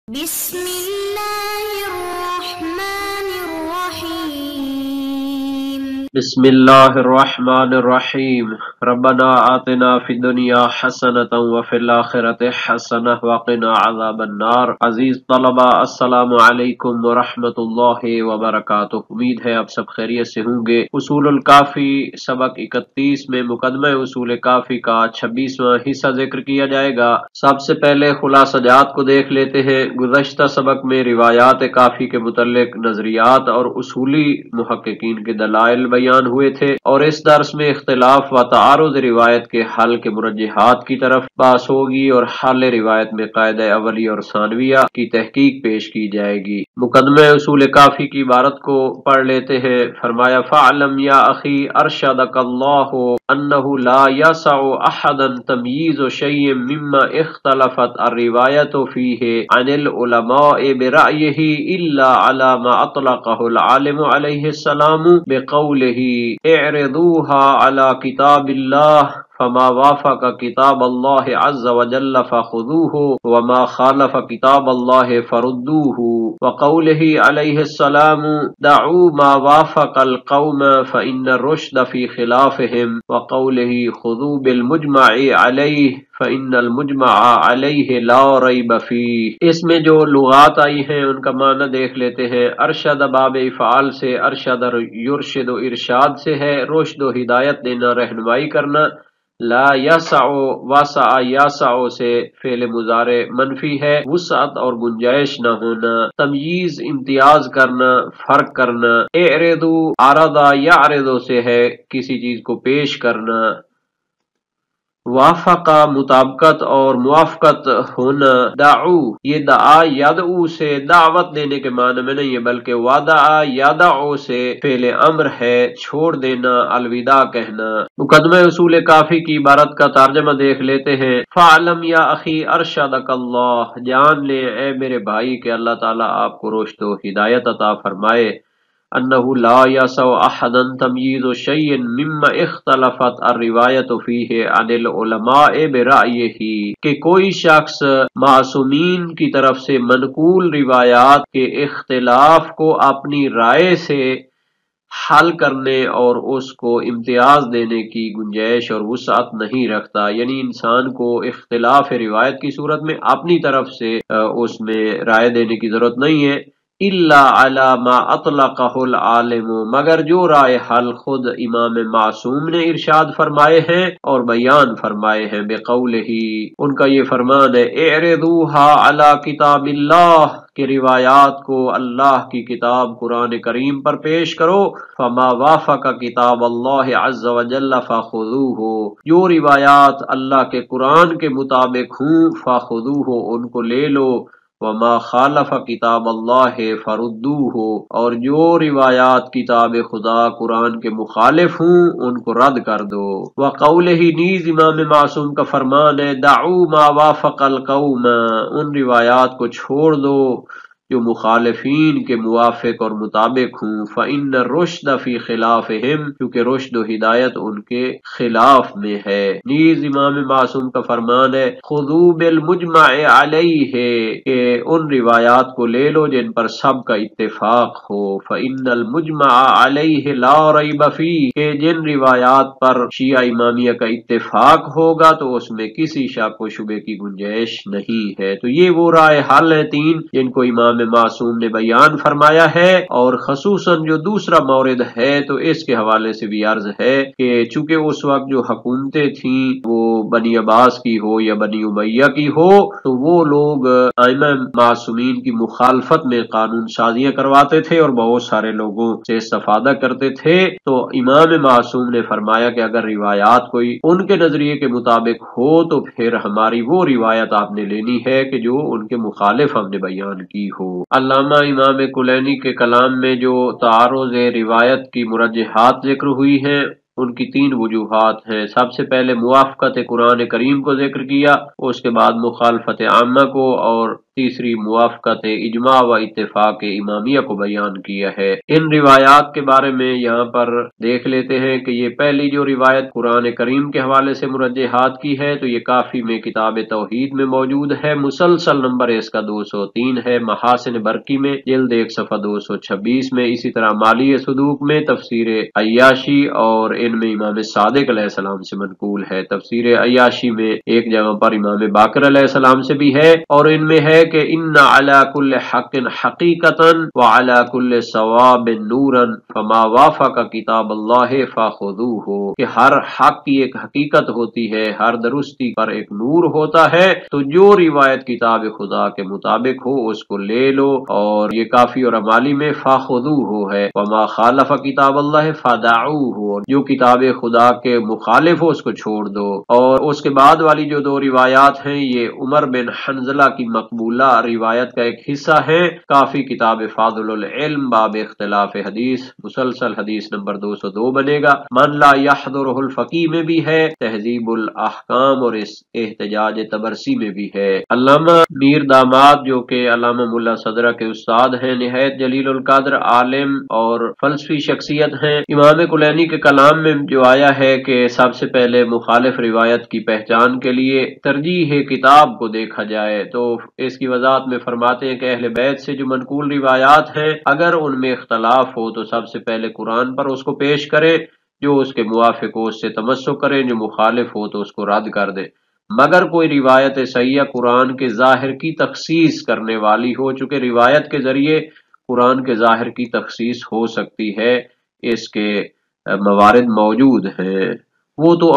بسم اللہ الرحمن الرحیم بسم اللہ الرحمن الرحیم ربنا آتنا فی الدنیا حسنۃ وفی الآخرۃ حسنۃ وقنا عذاب النار۔ عزیز طلبہ، السلام علیکم ورحمۃ اللہ وبرکاتہ۔ امید ہے آپ سب خیریت سے ہوں گے۔ اصول الکافی سبق 31 میں مقدمہ اصول کافی کا 26واں حصہ ذکر کیا جائے گا۔ سب سے پہلے خلاصہ جات کو دیکھ لیتے ہیں۔ گزشتہ سبق میں روایات کافی کے متعلق نظریات اور اصولی محققین کے دلائل بیان ہوئے تھے، اور اس درس میں اختلاف و تعارض روایت کے حل کے مرجحات کی طرف بحث ہوگی، اور حل روایت میں قاعدہ اولیہ اور ثانویہ کی تحقیق پیش کی جائے گی۔ مقدمہ اصول کافی کی عبارت کو پڑھ لیتے ہیں۔ فرمایا فَاعْلَمْ يَا أَخِي أَرْشَدَكَ اللَّهُ أَنَّهُ لَا يَسَعُ أَحَدًا تَمْيِيزُ شَيْءٍ مِّمَّا اخْتَلَفَتْ الرِّوَايَةُ فِيهِ عَنِ الْعُلَمَاءِ بِرَأْيِهِ إِلَّا عَلَى مَا أَطْلَقَهُ الْعَالِمُ عَلَيْهِ السَّلَامُ بِقَوْلِهِ اعْرِضُوهَا عَلَى كِتَابِ اللَّهِ فما وافق کتاب اللہ عز وجل فخذوه وما خالف کتاب اللہ فردوه، وقوله علیہ السلام دعوا ما وافق القوم فإن الرشد في خلافهم، وقوله خذوا بالمجمع علیہ فإن المجمع علیہ لا ریب فیہ۔ اس میں جو لغات آئی ہیں ان کا معنی دیکھ لیتے ہیں۔ ارشد باب افعال سے ارشد یرشد و ارشاد سے ہے، رشد و ہدایت دینا، رہنمائی کرنا۔ لا یسع وسع یسع سے فعل مضارع منفی ہے، وسعت اور گنجائش نہ ہونا، تمییز امتیاز کرنا، فرق کرنا۔ اعرضو عرضا یعرض سے ہے کسی چیز کو پیش کرنا۔ وافقہ مطابقت اور موافقت ہونا۔ دعو یہ دعا یدعو سے دعوت دینے کے معنی میں نہیں ہے، بلکہ ودعا یدعو سے فعل امر ہے، چھوڑ دینا، الوداع کہنا۔ مقدمہ اصول کافی کی عبارت کا ترجمہ دیکھ لیتے ہیں۔ فَاعْلَمْ يَا أَخِي أَرْشَدَكَ اللَّهُ، جان لے اے میرے بھائی کہ اللہ تعالیٰ آپ کو رشد و ہدایت عطا فرمائے۔ أَنَّهُ لَا يَسَعُ أَحَدًا تَمْيِيزُ شَيْءٍ مِّمَّا اخْتَلَفَتْ الرِّوَايَةُ فِيهِ عَنِ الْعُلَمَاءِ بِرَأْيِهِ کہ کوئی شخص معصومین کی طرف سے منقول روایات کے اختلاف کو اپنی رائے سے حل کرنے اور اس کو امتیاز دینے کی گنجائش اور وسعت نہیں رکھتا، یعنی انسان کو اختلاف روایت کی صورت میں اپنی طرف سے اس میں رائے دینے کی ضرورت نہیں ہے۔ الا علی ما اطلقہ العالم، مگر جو رائے حل خود امام معصوم نے ارشاد فرمائے ہیں اور بیان فرمائے ہیں۔ بقولہ ان کا یہ فرمان ہے اعرضوها علی کتاب اللہ کہ روایات کو اللہ کی کتاب قرآن کریم پر پیش کرو۔ فما وافق کتاب اللہ عز وجل فخذوه، جو روایات اللہ کے قرآن کے مطابق ہوں فخذوه ان کو لے لو۔ وما خالف کتاب اللہ فردوه، اور جو روایات کتاب خدا قرآن کے مخالف ہوں ان کو رد کر دو۔ وقولہ نیز امام معصوم کا فرمان ہے دعوا ما وافق القوم، ان روایات کو چھوڑ دو جو مخالفین کے موافق اور مطابق ہوں۔ فإن الرشد فی خلافہم، کیونکہ رشد و ہدایت ان کے خلاف میں ہے۔ نیز امام معصوم کا فرمان ہے خذوا بالمجمع علیہ، کہ ان روایات کو لے لو جن پر سب کا اتفاق ہو۔ فإن المجمع علیہ لا ریب فیہ، کہ جن روایات پر شیعہ امامیہ کا اتفاق ہوگا تو اس میں کسی شک و شبے کی گنجائش نہیں ہے۔ تو یہ وہ رائے حل ہیں تین جن کو امام معصوم نے بیان فرمایا ہے، اور خصوصاً جو دوسرا مورد ہے تو اس کے حوالے سے بھی عرض ہے کہ چونکہ اس وقت جو حکومتیں تھیں وہ بنی عباس کی ہو یا بنی امیہ کی ہو، تو وہ لوگ ائمہ معصومین کی مخالفت میں قانون سازیاں کرواتے تھے اور بہت سارے لوگوں سے استفادہ کرتے تھے۔ تو امام معصوم نے فرمایا کہ اگر روایات کوئی ان کے نظریے کے مطابق ہو تو پھر ہماری وہ روایت آپ نے لینی ہے کہ جو ان کے مخالف ہم نے بیان کی ہو۔ علامہ امام کلینی کے کلام میں جو تعارض روایت کی مرجحات ذکر ہوئی ہیں ان کی تین وجوہات ہیں۔ سب سے پہلے موافقت قرآن کریم کو ذکر کیا، اس کے بعد مخالفت عامہ کو، اور تیسری موافقت اجماع و اتفاق امامیہ کو بیان کیا ہے۔ ان روایات کے بارے میں یہاں پر دیکھ لیتے ہیں کہ یہ پہلی جو روایت قرآن کریم کے حوالے سے مرجحات کی ہے تو یہ کافی میں کتاب توحید میں موجود ہے، مسلسل نمبر اس کا 203 ہے، محاسن برقی میں جلد 1 صفحہ 226 میں، اسی طرح مالی صدوق میں، تفسیر عیاشی اور ان میں امام صادق علیہ السلام سے منقول ہے۔ تفسیر عیاشی میں ایک جگہ پر امام باقر علیہ السلام سے بھی ہے اور ان میں ہے کہ ان علی کل حق حقیقتا وعلی کل ثواب نورا فما وافق کتاب اللہ فخذوہ، کہ ہر حق کی ایک حقیقت ہوتی ہے، ہر درستی پر ایک نور ہوتا ہے، تو جو روایت کتاب خدا کے مطابق ہو اس کو لے لو، اور یہ کافی اور امالی میں فخذوہ ہے، وما خالف کتاب اللہ فدعوہ، جو کتاب خدا کے مخالف ہو اس کو چھوڑ دو۔ اور اس کے بعد والی جو دو روایات ہیں یہ عمر بن حنظلہ کی مقبولہ روایت کا ایک حصہ ہے، کافی کتاب فاضل العلم باب اختلاف حدیث مسلسل حدیث نمبر 202 بنے گا، من لا یحضرہ الفقیہ میں بھی ہے، تہذیب الاحکام اور اس احتجاج تبرسی میں بھی ہے۔ علامہ میر داماد جو کہ علامہ ملا صدرہ کے استاد ہیں، نہایت جلیل القدر عالم اور فلسفی شخصیت ہیں، امام کلینی کے کلام میں جو آیا ہے کہ سب سے پہلے مخالف روایت کی پہچان کے لیے ترجیح کتاب کو دیکھا جائے، تو اس کی وضاحت میں فرماتے ہیں کہ اہل بیت سے جو منقول روایات ہیں اگر ان میں اختلاف ہو تو سب سے پہلے قرآن پر اس کو پیش کرے، جو اس کے موافق ہو اس سے تمسک کریں، جو مخالف ہو تو اس کو رد کر دیں، مگر کوئی روایت صحیحہ قرآن کے ظاہر کی تخصیص کرنے والی ہو، چونکہ روایت کے ذریعے قرآن کے ظاہر کی تخصیص ہو سکتی ہے، اس کے موارد موجود ہیں، وہ تو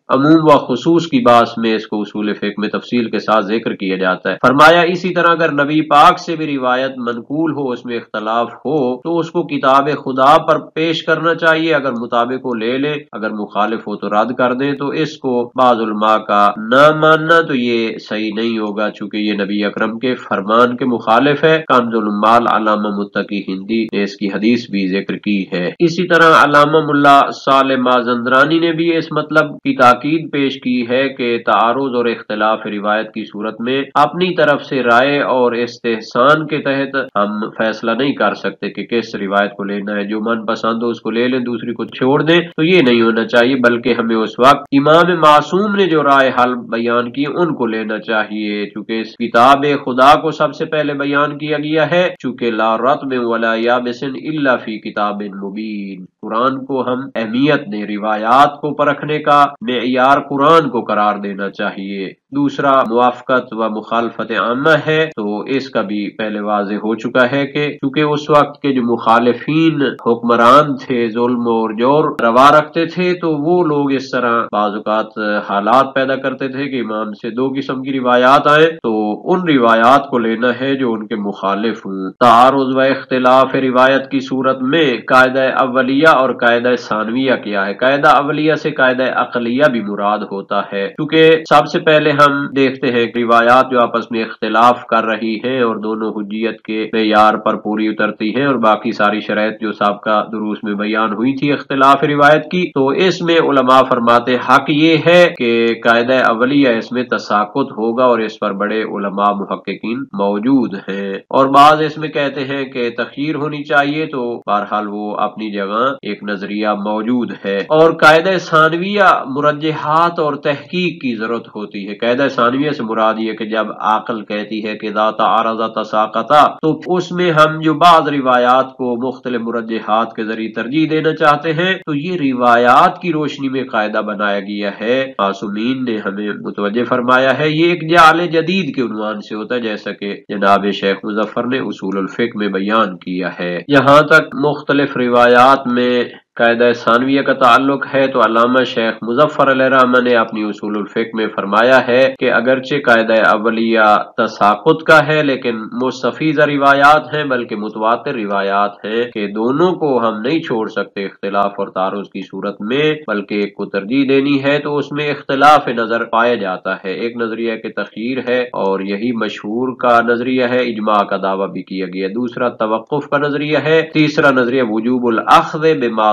عموم و خصوص کی باس میں اس کو اصول فقہ میں تفصیل کے ساتھ ذکر کیا جاتا ہے۔ فرمایا اسی طرح اگر نبی پاک سے بھی روایت منقول ہو، اس میں اختلاف ہو تو اس کو کتاب خدا پر پیش کرنا چاہیے، اگر مطابق ہو لے لیں، اگر مخالف ہو تو رد کر دیں، تو اس کو بعض علماء کا نہ ماننا تو یہ صحیح نہیں ہوگا، چونکہ یہ نبی اکرم کے فرمان کے مخالف ہے۔ کنز العمال علامہ متقی ہندی نے اس کی حدیث بھی ذکر کی ہے۔ اسی طرح علامہ ملا صالح مازندرانی نے بھی اس مطلب کی تاکید پیش کی ہے کہ تعارض اور اختلاف روایت کی صورت میں اپنی طرف سے رائے اور استحسان کے تحت ہم فیصلہ نہیں کر سکتے کہ کس روایت کو لینا ہے، جو من پسند ہو اس کو لے لیں، دوسری کو چھوڑ دیں، تو یہ نہیں ہونا چاہیے، بلکہ ہمیں اس وقت امام معصوم نے جو رائے حل بیان کی ان کو لینا چاہیے، چونکہ اس کتاب خدا کو سب سے پہلے بیان کیا گیا ہے، چونکہ لا رطب ولا یابس الا فی کتاب مبین، قرآن کو ہم اہمیت دیں، روایات کو پرکھنے کا معیار قرآن کو قرار دینا چاہیے۔ دوسرا موافقت و مخالفت عامہ ہے، تو اس کا بھی پہلے واضح ہو چکا ہے کہ چونکہ اس وقت کے جو مخالفین حکمران تھے ظلم اور جور روا رکھتے تھے، تو وہ لوگ اس طرح بعض اوقات حالات پیدا کرتے تھے کہ امام سے دو قسم کی روایات آئیں، تو ان روایات کو لینا ہے جو ان کے مخالف ہوں۔ تعارض و اختلاف روایت کی صورت میں قاعدہ اولیہ اور قاعدہ ثانویہ کیا ہے؟ قاعدہ اولیہ سے قاعدہ عقلیہ بھی مراد ہوتا ہے، کیونکہ سب سے پہلے ہم دیکھتے ہیں کہ روایات جو آپس میں اختلاف کر رہی ہیں اور دونوں حجیت کے معیار پر پوری اترتی ہیں اور باقی ساری شرائط جو سابقہ دروس میں بیان ہوئی تھی اختلاف روایت کی، تو اس میں علماء فرماتے حق یہ ہے کہ قاعدہ اولیہ اس میں تساقط ہوگا، اور اس پر بڑے علماء محققین موجود ہیں، اور بعض اس میں کہتے ہیں کہ تخییر ہونی چاہیے، تو بہرحال وہ اپنی جگہ ایک نظریہ موجود ہے۔ اور قاعدہ ثانویہ مرجحات اور تحقیق کی ضرورت ہوتی ہے۔ قاعدہ ثانویہ سے مراد یہ کہ جب عقل کہتی ہے کہ ذات تعارض تساقطا، تو اس میں ہم جو بعض روایات کو مختلف مرجحات کے ذریعے ترجیح دینا چاہتے ہیں، تو یہ روایات کی روشنی میں قاعدہ بنایا گیا ہے، معصومین نے ہمیں متوجہ فرمایا ہے۔ یہ ایک جعل جدید کے عنوان سے ہوتا ہے، جیسا کہ جناب شیخ مظفر نے اصول الفقہ میں بیان کیا ہے۔ یہاں تک مختلف روایات میں قاعدہ ثانویہ کا تعلق ہے، تو علامہ شیخ مظفر علیہ رحمہ نے اپنی اصول الفقہ میں فرمایا ہے کہ اگرچہ قاعدہ اولیہ تساقط کا ہے لیکن مستفیضہ روایات ہیں، بلکہ متواتر روایات ہیں، کہ دونوں کو ہم نہیں چھوڑ سکتے اختلاف اور تعارض کی صورت میں، بلکہ ایک کو ترجیح دینی ہے، تو اس میں اختلاف نظر پایا جاتا ہے۔ ایک نظریہ کہ تخییر ہے، اور یہی مشہور کا نظریہ ہے، اجماع کا دعویٰ بھی کیا گیا۔ دوسرا توقف کا نظریہ ہے، تیسرا نظریہ وجوب الاخذ بما